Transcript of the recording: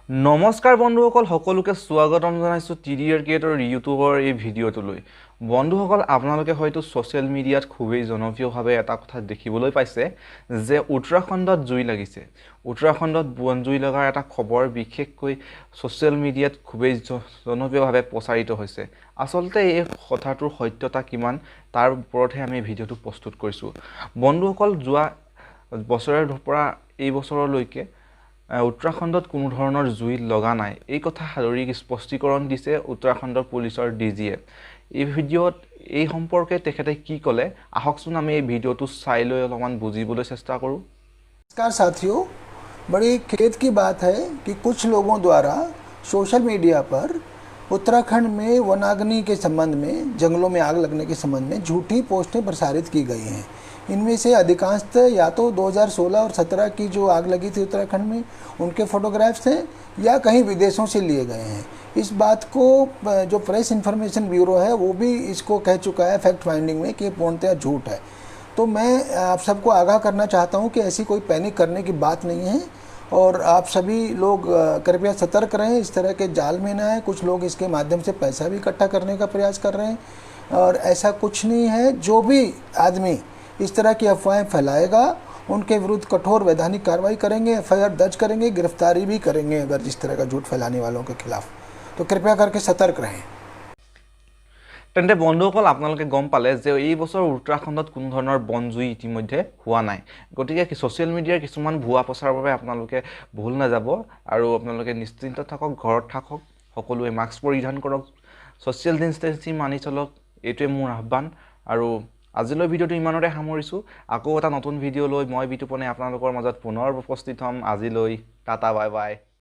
নমস্কাৰ বন্ধুসকল সকলোকে স্বাগতম জনাইছো টিডিআৰ ক্ৰিয়েটৰ ইউটিউবৰ এই ভিডিঅ'টোলৈ। বন্ধুসকল আপোনালোকে হয়তো সোশ্যাল মিডিয়াত খুবেই জনপ্ৰিয়ভাৱে এটা কথা দেখিবলৈ পাইছে যে উত্তৰাখণ্ডত জুই লাগিছে। উত্তৰাখণ্ডত বনজুই লগাৰ এটা খবৰ বিশেষকৈ সোশ্যাল মিডিয়াত খুবেই জনপ্ৰিয়ভাৱে প্ৰচাৰিত হৈছে। আসলতে এই কথাটোৰ সত্যতা কিমান তাৰ ওপৰতহে আমি ভিডিঅ'টো প্ৰস্তুত কৰিছো। বন্ধুসকল যোৱা বছৰৰ পৰা এই বছৰলৈকে উত্তৰাখণ্ডত কোনো ধৰণৰ জুই লগা নাই এই কথা শাৰীৰিক স্পষ্টীকৰণ দিছে উত্তৰাখণ্ডৰ পুলিচৰ ডিজিয়ে। এই ভিডিঅ'ত এই সম্পৰ্কে তেখেতে কি ক'লে আহকচোন আমি এই ভিডিঅ'টো চাই লৈ অলপমান বুজিবলৈ চেষ্টা কৰো। नमस्कार साथियों, बड़ी खेद की बात है कि कुछ लोगों द्वारा सोशल मीडिया पर उत्तराखंड में वनाग्नि के संबंध में, जंगलों में आग लगने के संबंध में झूठी पोस्टें प्रसारित की गई हैं। इनमें से अधिकांशतः या तो 2016 और 17 की जो आग लगी थी उत्तराखंड में उनके फोटोग्राफ्स हैं या कहीं विदेशों से लिए गए हैं। इस बात को जो प्रेस इन्फॉर्मेशन ब्यूरो है वो भी इसको कह चुका है फैक्ट फाइंडिंग में कि पूर्णतः झूठ है। तो मैं आप सबको आगाह करना चाहता हूं कि ऐसी कोई पैनिक करने की बात नहीं है और आप सभी लोग कृपया सतर्क रहें, इस तरह के जाल में ना आए। कुछ लोग इसके माध्यम से पैसा भी इकट्ठा करने का प्रयास कर रहे हैं और ऐसा कुछ नहीं है। जो भी आदमी इस तरह की अफवाहें फैलाएगा उनके विरुद्ध कठोर वैधानिक कार्रवाई करेंगे, एफआईआर दर्ज करेंगे, गिरफ्तारी भी करेंगे अगर जिस तरह का झूठ फैलाने वालों के खिलाफ। तो कृपया करके सतर्क रहें। তেন্তে বন্ধুসকল আপোনালোকে গম পালে যে এই বছৰ উত্তৰাখণ্ডত কোনো ধৰণৰ বনজুই ইতিমধ্যে হোৱা নাই। গতিকে সোশ্যাল মিডিয়াৰ কিছুমান ভুৱা প্ৰচাৰৰ বাবে আপোনালোকে ভুল নাযাব আৰু আপোনালোকে নিশ্চিন্ত থাকক, ঘৰত থাকক, সকলোৱে মাস্ক পৰিধান কৰক, সোশ্যাল ডিস্টেন্সিং মানি চলক, এইটোৱে মোৰ আহ্বান। আৰু আজিলৈ ভিডিঅ'টো ইমানতে সামৰিছো। আকৌ এটা নতুন ভিডিঅ' লৈ মই বিতুপনে আপোনালোকৰ মাজত পুনৰ উপস্থিত হ'ম। আজিলৈ টাটা বাই বাই।